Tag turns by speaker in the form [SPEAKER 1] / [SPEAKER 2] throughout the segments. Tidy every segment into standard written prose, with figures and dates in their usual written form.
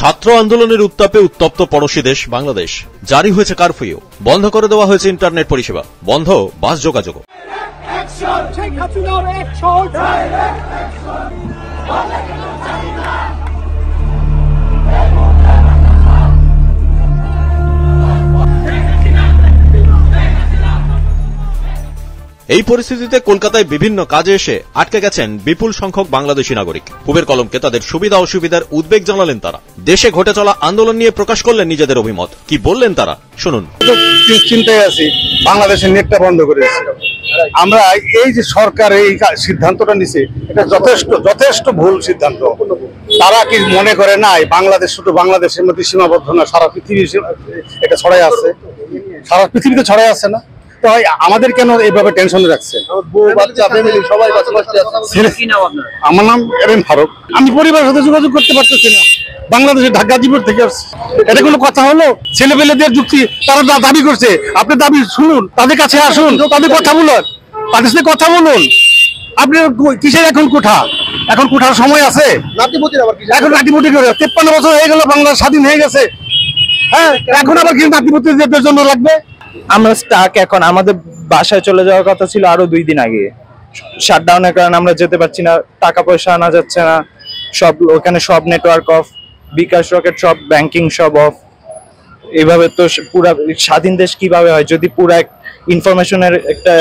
[SPEAKER 1] ছাত্র আন্দোলনের উত্তাপে উত্তপ্ত পড়োশী দেশ বাংলাদেশ। জারি হয়েছে কারফিউ, বন্ধ করে দেওয়া হয়েছে ইন্টারনেট পরিষেবা, বন্ধ বাস যোগাযোগ। এই পরিস্থিতিতে কলকাতায় বিভিন্ন কাজে এসে আটকে গেছেন বিপুল সংখ্যক বাংলাদেশী নাগরিক। পূবের কলমকে তাদের সুবিধা অসুবিধার উদ্বেগ জানালেন তারা। দেশে ঘটে চলা আন্দোলন নিয়ে প্রকাশ করলেন নিজেদের অভিমত। কি বললেন তারা, শুনুন।
[SPEAKER 2] চিন্তায় আছি, বাংলাদেশের নেটটা বন্ধ করে দিয়েছিল। আমরা এই যে সরকার এই সিদ্ধান্তটা নিছে, এটা যথেষ্ট ভুল সিদ্ধান্ত। তারা কি মনে করে না বাংলাদেশ শুধু বাংলাদেশের মধ্যে সীমাবদ্ধ না, সারা পৃথিবী এটা ছড়াই আছে, সারা পৃথিবীতে ছড়াই আছে না? তো আমাদের কেন এইভাবে টেনশনে রাখছে? আমার নাম এম ফারুক। আমি পরিবারের সাথে যোগাযোগ করতে পারতেছি না, বাংলাদেশের গাজীপুর থেকে আসছে। এটা কোনো কথা হলো? ছেলেপেলেদের যুক্তি, তারা দাবি করছে, আপনি দাবি শুনুন, তাদের কাছে আসুন, তাদের কথা বলুন, তাদের সাথে কথা বলুন। আপনি কিসের এখন কোঠা? এখন কোঠার সময় আছে? এখন নাতিপতি করে 53 বছর হয়ে গেল, বাংলাদেশ স্বাধীন হয়ে গেছে। হ্যাঁ, এখন আবার কি নাতিপতিদের জন্য লাগবে?
[SPEAKER 3] আমরা স্টাক। এখন আমাদের বাসায় চলে যাওয়ার কথা ছিল আরো 2 দিন আগে। শাটডাউনের কারণে আমরা যেতে পারছি না, টাকা পয়সা আনা যাচ্ছে না, সব ওখানে সব নেটওয়ার্ক অফ, বিকাশ রকেট সব, ব্যাংকিং সব অফ। এইভাবে তো পুরা স্বাধীন দেশ কিভাবে হয়? যদি পুরা ইনফরমেশনের একটা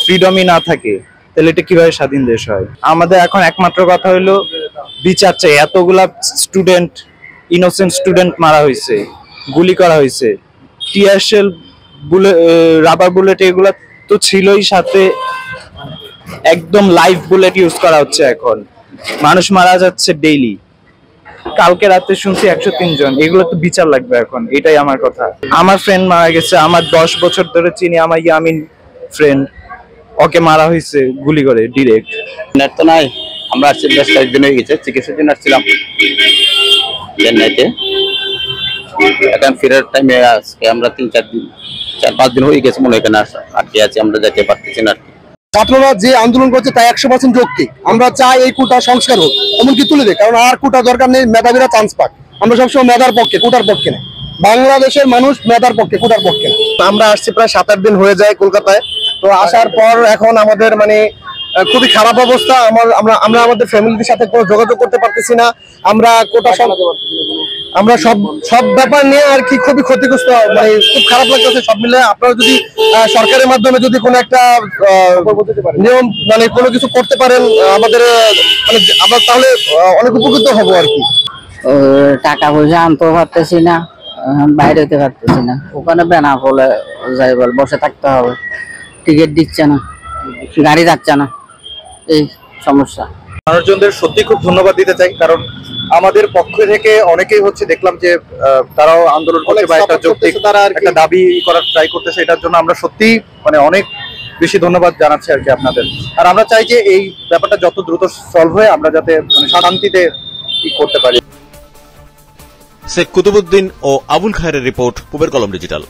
[SPEAKER 3] ফ্রিডমই না থাকে, তাহলে এটা কিভাবে স্বাধীন দেশ হয়? আমাদের এখন একমাত্র কথা হলো বিচার চাই। এতগুলা স্টুডেন্ট, ইনোসেন্ট স্টুডেন্ট মারা হয়েছে, গুলি করা হয়েছে, টিয়ার শেল, রাবার বুলেট এগুলা তো ছিলই, সাথে একদম লাইভ বুলেট ইউজ করা হচ্ছে। এখন মানুষ মারা যাচ্ছে ডেইলি। কালকে রাতে শুনছি 103 জন। এগুলো তো বিচার লাগবে এখন, এটাই আমার কথা। আমার ফ্রেন্ড মারা গেছে, আমার 10 বছর ধরে চিনি, আমার ইয়ামিন ফ্রেন্ড, ওকে মারা হয়েছে গুলি করে ডিরেক্ট।
[SPEAKER 4] নেট তো নাই, আমরা আসছি বেশ কয়েকদিন হয়ে গেছে, চিকিৎসার জন্য আসছিলাম চেন্নাইতে। এখন ফেরার টাইমে আজকে আমরা 4-5 দিন হয়ে গেছে মনে হয়, এখানে আটকে আছি, আমরা যেতে পারতেছি না।
[SPEAKER 2] ছাত্ররা যে আন্দোলন করছে তাই 100% যৌক্তিক। আমরা চাই এই কোটা সংস্কার হোক, এমনকি তুলে দেয়, কারণ আর কোটা দরকার নেই, মেধাবীরা চান্স পাক। আমরা সবসময় মেধার পক্ষে, কোটার পক্ষে না। বাংলাদেশের মানুষ মেধার পক্ষে, কোটার পক্ষে না। আমরা আসছি প্রায় 7-8 দিন হয়ে যায় কলকাতায়। তো আসার পর এখন আমাদের খুবই খারাপ অবস্থা। আমরা আমাদের ফ্যামিলির সাথে কোনো যোগাযোগ করতে পারতেছি না। আমরা কোটা আমরা সব ব্যাপার নিয়ে আর কি খুবই ক্ষতিগ্রস্ত, খুব খারাপ লাগতেছে সব মিলে। আপনারা যদি সরকারের মাধ্যমে যদি কোনো একটা নিয়ম কোনো কিছু করতে পারেন আমাদের, আমরা তাহলে অনেক উপকৃত হবো আর কি।
[SPEAKER 5] টাকা পয়সা আনতেও পারতেছি না, বাইরে হতে পারতেছি না। ওখানে বেনা বলে যাই বল, বসে থাকতে হবে, টিকিট দিচ্ছে না, গাড়ি যাচ্ছে না, এই সমস্যা।
[SPEAKER 3] মানুষজনদের সত্যি খুব ধন্যবাদ দিতে চাই, কারণ আমাদের পক্ষ থেকে অনেকেই দেখলাম যে তারাও আন্দোলন করছে বা একটা যৌক্তিক একটা দাবি করার ট্রাই করতেছে। এটার জন্য আমরা সত্যি অনেক বেশি ধন্যবাদ জানাচ্ছি আর কি আপনাদের। আর আমরা চাই যে এই ব্যাপারটা যত দ্রুত সলভ হয়ে আমরা যাতে শান্তিতে করতে পারি।
[SPEAKER 1] শেখ কুতুবুদ্দিন ও আবুল খায়েরের রিপোর্ট, পূবের কলম ডিজিটাল।